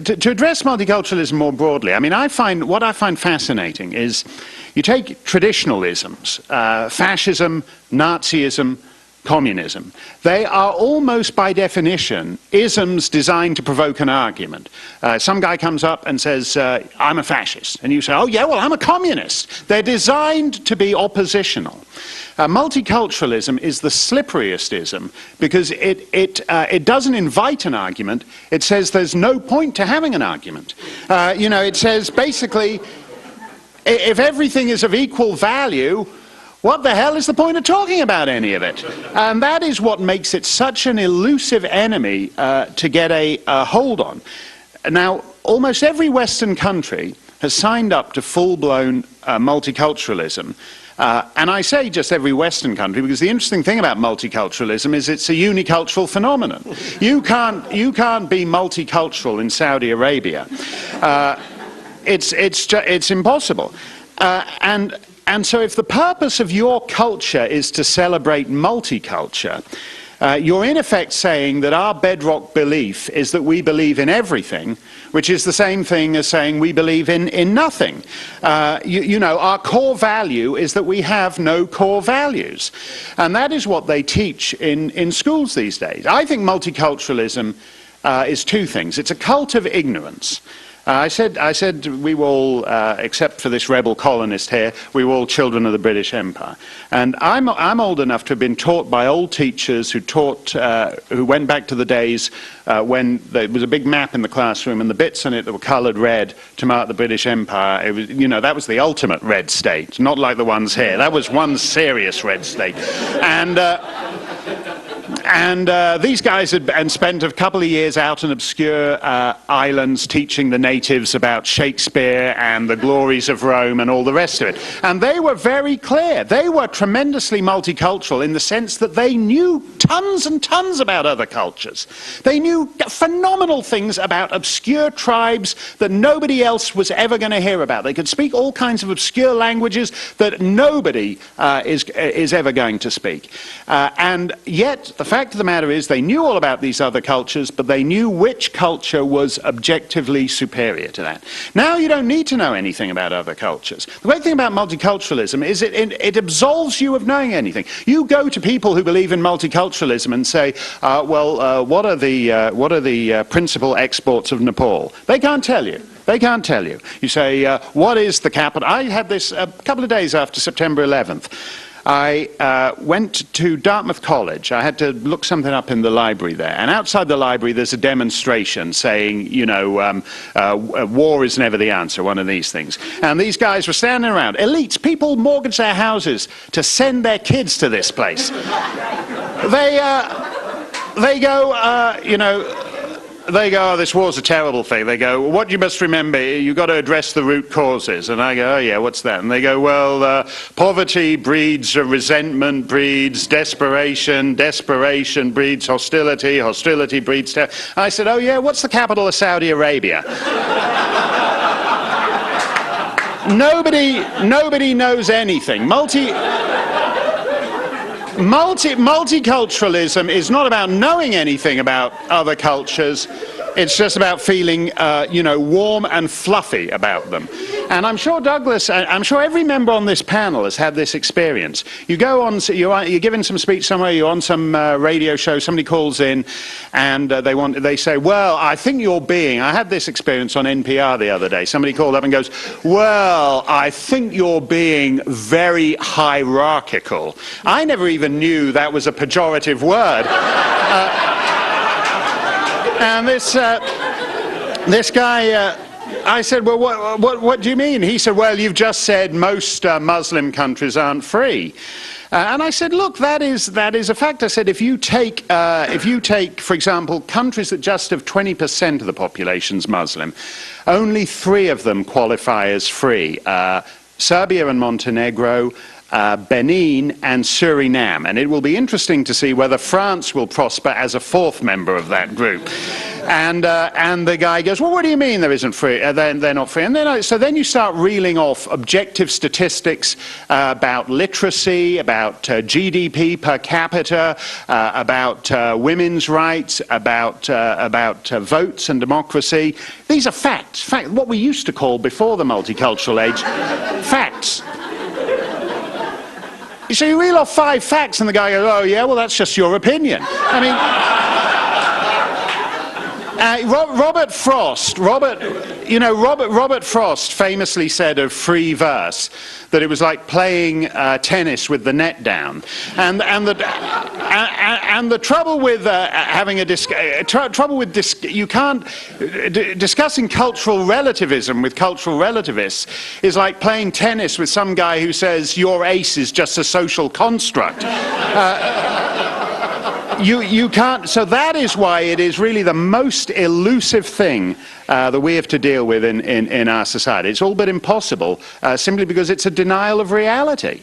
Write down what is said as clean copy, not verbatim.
to address multiculturalism more broadly, I mean, what I find fascinating is you take traditionalisms, fascism, Nazism, communism. They are almost by definition isms designed to provoke an argument. Some guy comes up and says, I'm a fascist. And you say, oh yeah, well, I'm a communist. They're designed to be oppositional. Multiculturalism is the slipperiest ism because it doesn't invite an argument. It says there's no point to having an argument. It says basically, if everything is of equal value, what the hell is the point of talking about any of it? And that is what makes it such an elusive enemy to get a hold on. Now, almost every Western country has signed up to full-blown multiculturalism. And I say just every Western country because the interesting thing about multiculturalism is it's a unicultural phenomenon. You can't be multicultural in Saudi Arabia. It's impossible. And so if the purpose of your culture is to celebrate multiculture, you're in effect saying that our bedrock belief is that we believe in everything, which is the same thing as saying we believe in nothing. Our core value is that we have no core values. And that is what they teach in schools these days. I think multiculturalism is two things. It's a cult of ignorance. I said we were all, except for this rebel colonist here, we were all children of the British Empire. And I'm old enough to have been taught by old teachers who went back to the days when there was a big map in the classroom and the bits on it that were coloured red to mark the British Empire. It was, that was the ultimate red state, not like the ones here. That was one serious red state. And these guys had spent a couple of years out on obscure islands teaching the natives about Shakespeare and the glories of Rome and all the rest of it. And they were very clear. They were tremendously multicultural in the sense that they knew tons and tons about other cultures. They knew phenomenal things about obscure tribes that nobody else was ever going to hear about. They could speak all kinds of obscure languages that nobody is ever going to speak. And yet, the fact of the matter is they knew all about these other cultures, but they knew which culture was objectively superior to that. Now you don't need to know anything about other cultures. The great thing about multiculturalism is it absolves you of knowing anything. You go to people who believe in multiculturalism and say, what are the principal exports of Nepal? They can't tell you. They can't tell you. You say, what is the capital? I had this a couple of days after September 11th. I went to Dartmouth College. I had to look something up in the library there. And outside the library, there's a demonstration saying, war is never the answer, one of these things. And these guys were standing around. Elites, people mortgage their houses to send their kids to this place. They go, oh, this war's a terrible thing. They go, well, what you must remember, you've got to address the root causes. And I go, oh yeah, what's that? And they go, well, poverty breeds resentment, breeds desperation, desperation breeds hostility, hostility breeds terror. I said, oh yeah, what's the capital of Saudi Arabia? Nobody knows anything. Multiculturalism is not about knowing anything about other cultures. It's just about feeling, warm and fluffy about them. And I'm sure Douglas, I'm sure every member on this panel has had this experience. You go on, you're giving some speech somewhere, you're on some radio show, somebody calls in, and they say, well, I think you're being, I had this experience on NPR the other day. Somebody called up and goes, well, I think you're being very hierarchical. I never even knew that was a pejorative word. And this guy, I said, well, what do you mean? He said, well, you've just said most Muslim countries aren't free. And I said, look, that is a fact. I said, if you take, for example, countries that just have 20% of the population's Muslim, only 3 of them qualify as free. Serbia and Montenegro, Benin and Suriname, and it will be interesting to see whether France will prosper as a 4th member of that group. And the guy goes, well, what do you mean there isn't free? They're not free. And then, so then you start reeling off objective statistics about literacy, about GDP per capita, about women's rights, about votes and democracy. These are facts, what we used to call before the multicultural age, facts. So you reel off 5 facts and the guy goes, oh yeah, well that's just your opinion. I mean, Robert Frost famously said of free verse that it was like playing tennis with the net down, and the trouble with having a you can't discussing cultural relativism with cultural relativists is like playing tennis with some guy who says your ace is just a social construct. You can't, so that is why it is really the most elusive thing that we have to deal with in our society. It's all but impossible, simply because it's a denial of reality.